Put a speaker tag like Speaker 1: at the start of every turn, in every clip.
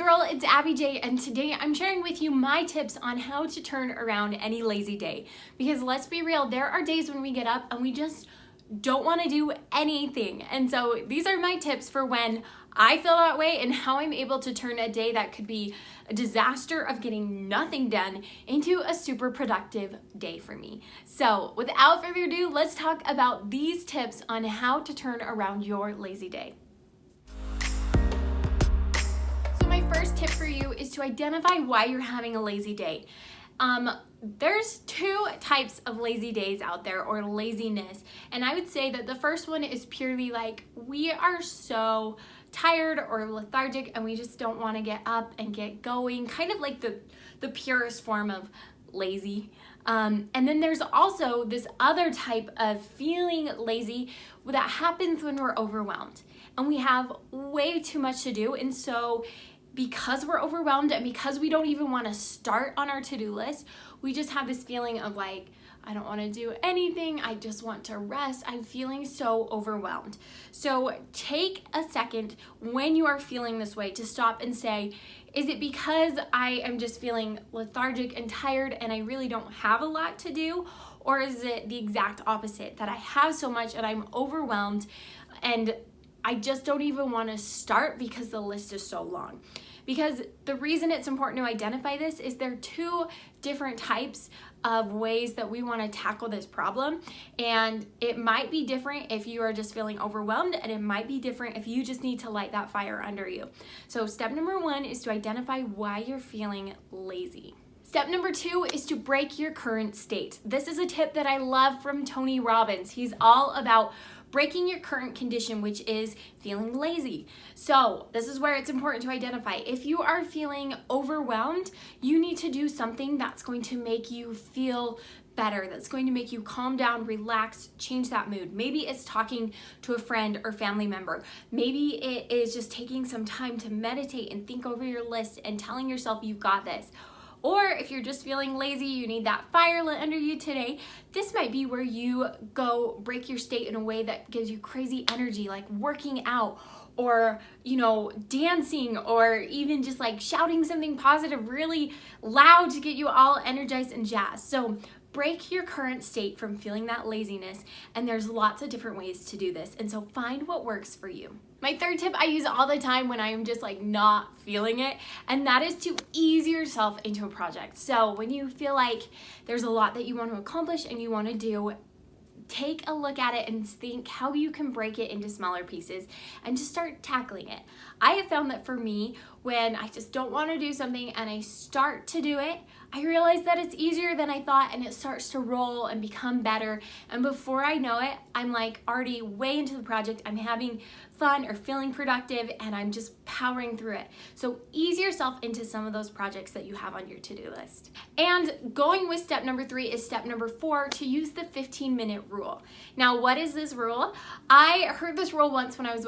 Speaker 1: girl, it's Abby J, and today I'm sharing with you my tips on how to turn around any lazy day. Because let's be real, there are days when we get up and we just don't want to do anything. And so these are my tips for when I feel that way and how I'm able to turn a day that could be a disaster of getting nothing done into a super productive day for me. So without further ado, let's talk about these tips on how to turn around your lazy day. My first tip for you is to identify why you're having a lazy day. There's two types of lazy days out there, or laziness, and I would say that the first one is purely like we are so tired or lethargic and we just don't want to get up and get going, kind of like the purest form of lazy. And then there's also this other type of feeling lazy that happens when we're overwhelmed and we have way too much to do, and so because we're overwhelmed and because we don't even want to start on our to-do list, we just have this feeling of like, I don't want to do anything, I just want to rest, I'm feeling so overwhelmed. So take a second when you are feeling this way to stop and say, is it because I am just feeling lethargic and tired and I really don't have a lot to do? Or is it the exact opposite, that I have so much and I'm overwhelmed and I just don't even want to start because the list is so long? Because the reason it's important to identify this is there are two different types of ways that we want to tackle this problem, and it might be different if you are just feeling overwhelmed, and it might be different if you just need to light that fire under you. So step number one is to identify why you're feeling lazy. Step number two is to break your current state. This is a tip that I love from Tony Robbins. He's all about breaking your current condition, which is feeling lazy. So this is where it's important to identify. If you are feeling overwhelmed, you need to do something that's going to make you feel better, that's going to make you calm down, relax, change that mood. Maybe it's talking to a friend or family member. Maybe it is just taking some time to meditate and think over your list and telling yourself you've got this. Or if you're just feeling lazy, you need that fire lit under you today, this might be where you go break your state in a way that gives you crazy energy, like working out or, dancing, or even just like shouting something positive really loud to get you all energized and jazzed. So break your current state from feeling that laziness, and there's lots of different ways to do this, and so find what works for you. My third tip I use all the time when I am just like not feeling it, and that is to ease yourself into a project. So when you feel like there's a lot that you want to accomplish and you want to do, take a look at it and think how you can break it into smaller pieces and just start tackling it. I have found that for me, when I just don't want to do something and I start to do it, I realize that it's easier than I thought, and it starts to roll and become better. And before I know it, I'm like already way into the project. I'm having fun or feeling productive, and I'm just powering through it. So ease yourself into some of those projects that you have on your to-do list. And going with step number three is step number four, to use the 15-minute rule. Now, what is this rule? I heard this rule once when I was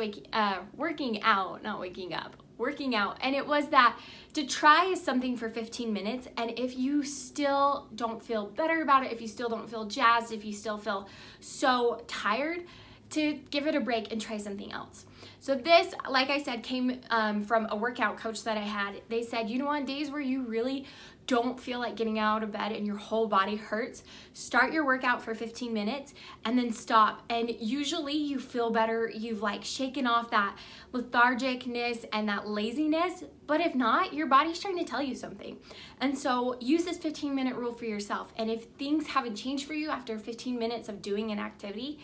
Speaker 1: working out, and it was that to try something for 15 minutes, and if you still don't feel better about it, if you still don't feel jazzed, if you still feel so tired, to give it a break and try something else. So this, like I said, came from a workout coach that I had. They said, on days where you really don't feel like getting out of bed and your whole body hurts, start your workout for 15 minutes and then stop. And usually you feel better. You've like shaken off that lethargicness and that laziness. But if not, your body's trying to tell you something. And so use this 15-minute rule for yourself. And if things haven't changed for you after 15 minutes of doing an activity,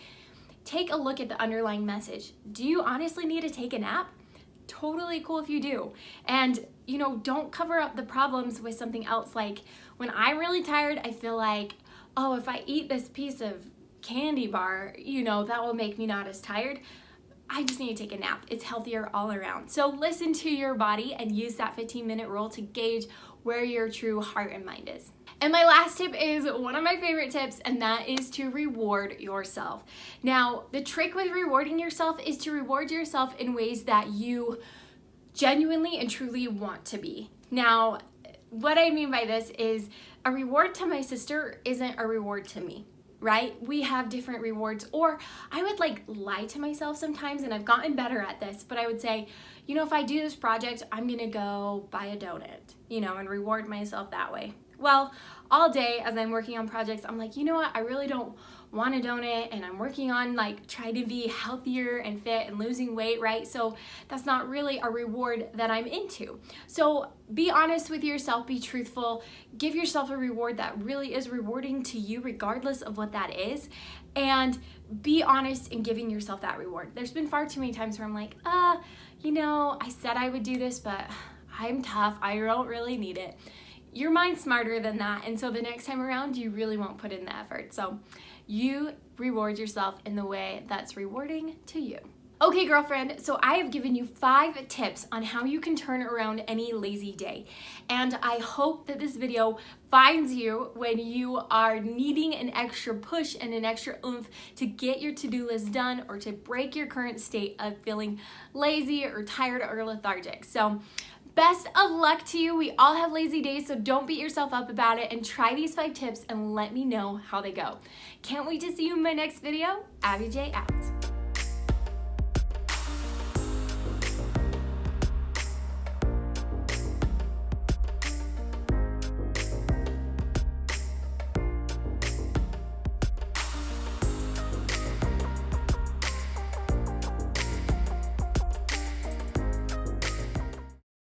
Speaker 1: take a look at the underlying message. Do you honestly need to take a nap? Totally cool if you do. And don't cover up the problems with something else. Like when I'm really tired, I feel like, oh, if I eat this piece of candy bar, that will make me not as tired. I just need to take a nap. It's healthier all around. So listen to your body and use that 15-minute rule to gauge where your true heart and mind is. And my last tip is one of my favorite tips, and that is to reward yourself. Now, the trick with rewarding yourself is to reward yourself in ways that you genuinely and truly want to be. Now, what I mean by this is a reward to my sister isn't a reward to me. right? We have different rewards. Or I would like lie to myself sometimes, and I've gotten better at this, but I would say, you know, if I do this project, I'm gonna go buy a donut, you know, and reward myself that way. Well, all day as I'm working on projects, I'm like, you know what, I really don't want a donut, and I'm working on like trying to be healthier and fit and losing weight, right? So that's not really a reward that I'm into. So be honest with yourself, be truthful, give yourself a reward that really is rewarding to you regardless of what that is, and be honest in giving yourself that reward. There's been far too many times where I'm like, you know, I said I would do this, but I'm tough, I don't really need it. Your mind's smarter than that, and so the next time around you really won't put in the effort. So you reward yourself in the way that's rewarding to you. Okay, girlfriend, so I have given you 5 tips on how you can turn around any lazy day. And I hope that this video finds you when you are needing an extra push and an extra oomph to get your to-do list done, or to break your current state of feeling lazy or tired or lethargic. So best of luck to you. We all have lazy days, so don't beat yourself up about it, and try these 5 tips and let me know how they go. Can't wait to see you in my next video. Abbi J out.